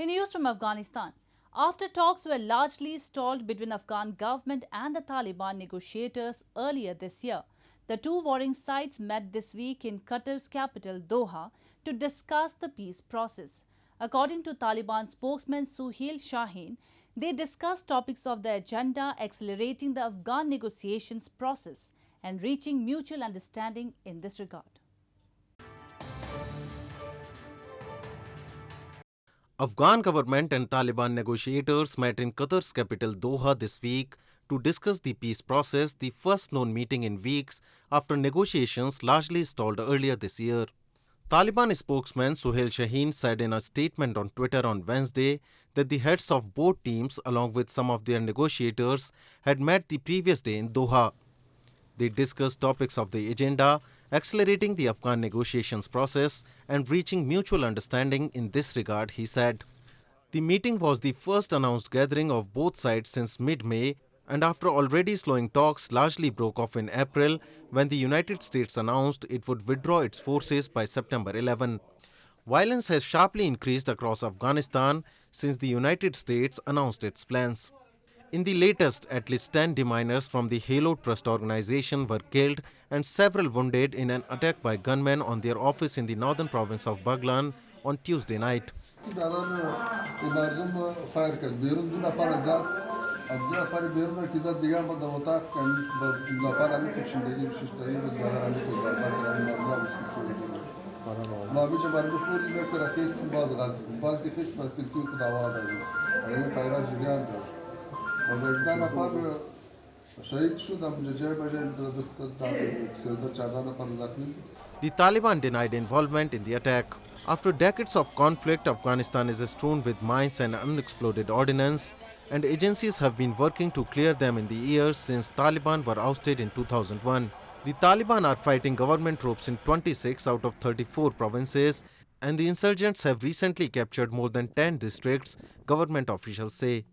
In news from Afghanistan, after talks were largely stalled between Afghan government and the Taliban negotiators earlier this year, the two warring sides met this week in Qatar's capital Doha to discuss the peace process. According to Taliban spokesman Suhail Shaheen, they discussed topics of the agenda accelerating the Afghan negotiations process and reaching mutual understanding in this regard. Afghan government and Taliban negotiators met in Qatar's capital Doha this week to discuss the peace process, the first known meeting in weeks after negotiations largely stalled earlier this year. Taliban spokesman Suhail Shaheen said in a statement on Twitter on Wednesday that the heads of both teams, along with some of their negotiators, had met the previous day in Doha. They discussed topics of the agenda, accelerating the Afghan negotiations process and reaching mutual understanding in this regard, he said. The meeting was the first announced gathering of both sides since mid-May, and after already slowing talks largely broke off in April when the United States announced it would withdraw its forces by September 11. Violence has sharply increased across Afghanistan since the United States announced its plans. In the latest, at least 10 deminers from the Halo Trust organization were killed and several wounded in an attack by gunmen on their office in the northern province of Baghlan on Tuesday night. The Taliban denied involvement in the attack. After decades of conflict, Afghanistan is strewn with mines and unexploded ordnance, and agencies have been working to clear them in the years since Taliban were ousted in 2001. The Taliban are fighting government troops in 26 out of 34 provinces, and the insurgents have recently captured more than 10 districts, government officials say.